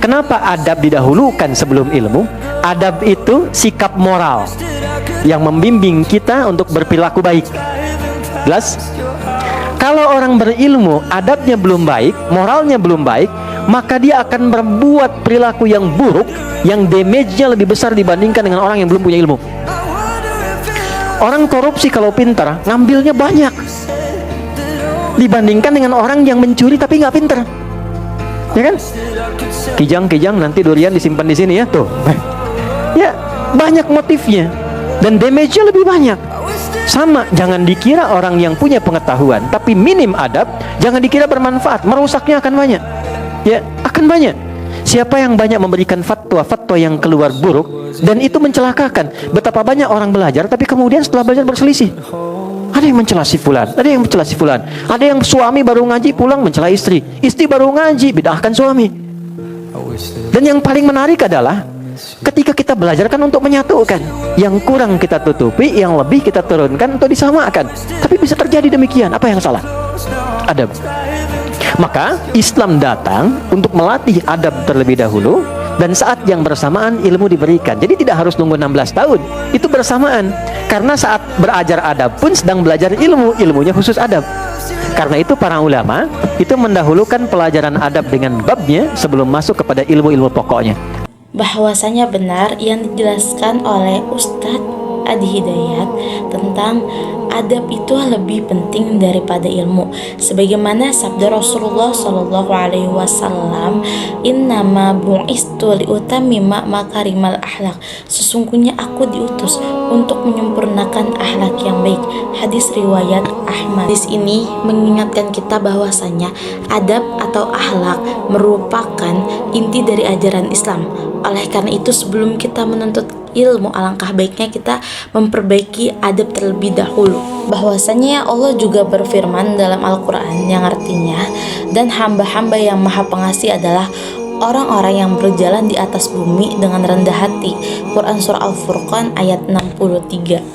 Kenapa adab didahulukan sebelum ilmu? Adab itu sikap moral yang membimbing kita untuk berperilaku baik. Jelas? Kalau orang berilmu, adabnya belum baik, moralnya belum baik, maka dia akan berbuat perilaku yang buruk, yang damage-nya lebih besar dibandingkan dengan orang yang belum punya ilmu. Orang korupsi kalau pintar, ngambilnya banyak dibandingkan dengan orang yang mencuri tapi nggak pintar. Ya kan? Kijang-kijang nanti durian disimpan di sini ya, tuh. Ya, banyak motifnya dan damage-nya lebih banyak. Sama, jangan dikira orang yang punya pengetahuan tapi minim adab, jangan dikira bermanfaat, merusaknya akan banyak. Ya, akan banyak. Siapa yang banyak memberikan fatwa yang keluar buruk dan itu mencelakakan. Betapa banyak orang belajar tapi kemudian setelah belajar berselisih. Ada yang mencela si fulan, ada yang mencela si fulan. Ada yang suami baru ngaji pulang mencela istri, istri baru ngaji bid'ahkan suami. Dan yang paling menarik adalah ketika kita belajar kan untuk menyatukan, yang kurang kita tutupi, yang lebih kita turunkan untuk disamakan. Tapi bisa terjadi demikian. Apa yang salah? Adab. Maka Islam datang untuk melatih adab terlebih dahulu, dan saat yang bersamaan ilmu diberikan. Jadi tidak harus nunggu 16 tahun, itu bersamaan. Karena saat belajar adab pun sedang belajar ilmu, ilmunya khusus adab. Karena itu para ulama itu mendahulukan pelajaran adab dengan babnya sebelum masuk kepada ilmu-ilmu pokoknya. Bahwasanya benar yang dijelaskan oleh Ustadz Adi Hidayat tentang adab itu lebih penting daripada ilmu, sebagaimana sabda Rasulullah Shallallahu Alaihi Wasallam, innama bu'istu liutammima makarimal akhlak, sesungguhnya aku diutus untuk menyempurnakan akhlak yang baik. Hadis riwayat Ahmad. Hadis ini mengingatkan kita bahwasanya adab atau akhlak merupakan inti dari ajaran Islam. Oleh karena itu, sebelum kita menuntut ilmu, alangkah baiknya kita memperbaiki adab terlebih dahulu. Bahwasanya Allah juga berfirman dalam Al-Quran yang artinya, dan hamba-hamba yang maha pengasih adalah orang-orang yang berjalan di atas bumi dengan rendah hati. Quran Surah Al-Furqan ayat 63.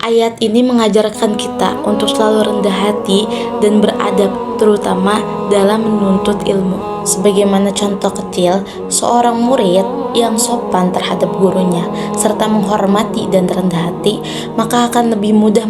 Ayat ini mengajarkan kita untuk selalu rendah hati dan beradab, terutama dalam menuntut ilmu. Sebagaimana contoh kecil, seorang murid yang sopan terhadap gurunya serta menghormati dan rendah hati, maka akan lebih mudah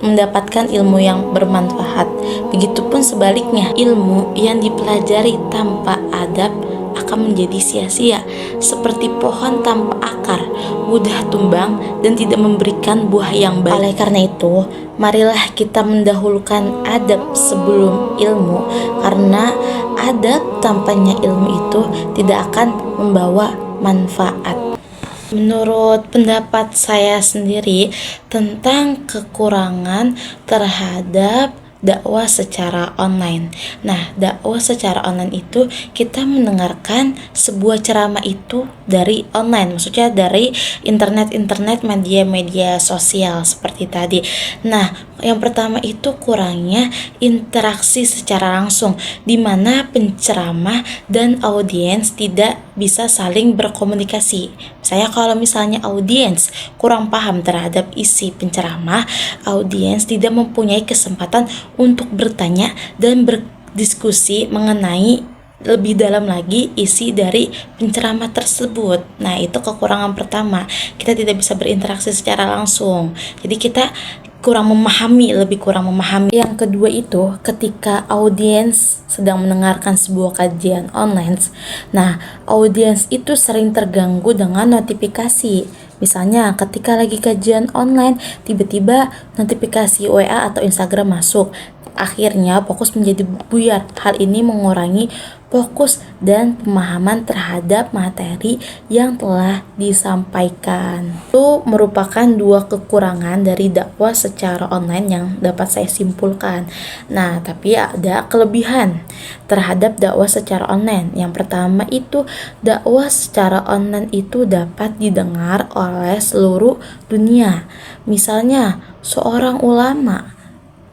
mendapatkan ilmu yang bermanfaat. Begitupun sebaliknya, ilmu yang dipelajari tanpa adab akan menjadi sia-sia, seperti pohon tanpa akar, mudah tumbang dan tidak memberikan buah yang baik. Oleh karena itu, marilah kita mendahulukan adab sebelum ilmu, karena adab tanpanya ilmu itu tidak akan membawa manfaat. Menurut pendapat saya sendiri tentang kekurangan terhadap dakwah secara online. Nah, dakwah secara online itu kita mendengarkan sebuah ceramah itu dari online, maksudnya dari internet, media sosial seperti tadi. Nah, yang pertama itu kurangnya interaksi secara langsung, di mana penceramah dan audiens tidak bisa saling berkomunikasi. Saya kalau misalnya audiens kurang paham terhadap isi penceramah, audiens tidak mempunyai kesempatan untuk bertanya dan berdiskusi mengenai lebih dalam lagi isi dari penceramah tersebut. Nah, itu kekurangan pertama. Kita tidak bisa berinteraksi secara langsung. Jadi kita lebih kurang memahami. Yang kedua itu ketika audiens sedang mendengarkan sebuah kajian online. Nah, audiens itu sering terganggu dengan notifikasi. Misalnya ketika lagi kajian online, tiba-tiba notifikasi WA atau Instagram masuk. Akhirnya fokus menjadi buyar. Hal ini mengurangi fokus dan pemahaman terhadap materi yang telah disampaikan. Itu merupakan dua kekurangan dari dakwah secara online yang dapat saya simpulkan. Nah, tapi ada kelebihan terhadap dakwah secara online. Yang pertama itu, dakwah secara online itu dapat didengar oleh seluruh dunia. Misalnya, seorang ulama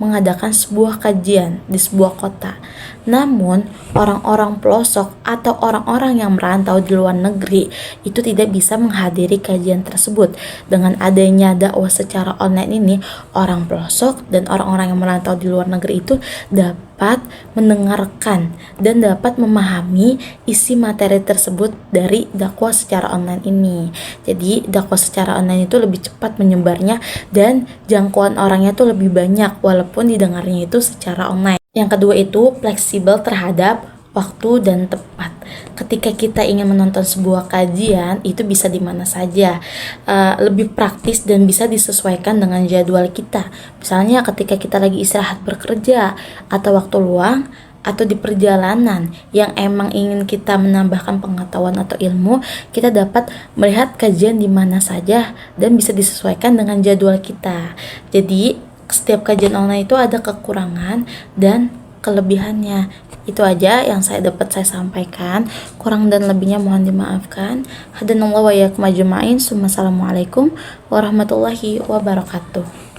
mengadakan sebuah kajian di sebuah kota. Namun, orang-orang pelosok atau orang-orang yang merantau di luar negeri itu tidak bisa menghadiri kajian tersebut. Dengan adanya dakwah secara online ini, orang pelosok dan orang-orang yang merantau di luar negeri itu dapat dapat mendengarkan dan dapat memahami isi materi tersebut dari dakwah secara online ini. Jadi dakwah secara online itu lebih cepat menyebarnya dan jangkauan orangnya itu lebih banyak walaupun didengarnya itu secara online. Yang kedua itu fleksibel terhadap waktu dan tepat. Ketika kita ingin menonton sebuah kajian, itu bisa di mana saja, lebih praktis dan bisa disesuaikan dengan jadwal kita. Misalnya ketika kita lagi istirahat bekerja atau waktu luang atau di perjalanan yang emang ingin kita menambahkan pengetahuan atau ilmu, kita dapat melihat kajian di mana saja dan bisa disesuaikan dengan jadwal kita. Jadi setiap kajian online itu ada kekurangan dan kelebihannya. Itu aja yang saya sampaikan. Kurang dan lebihnya mohon dimaafkan. Hadanallahu wa iyyakum ajma'in. Assalamualaikum warahmatullahi wabarakatuh.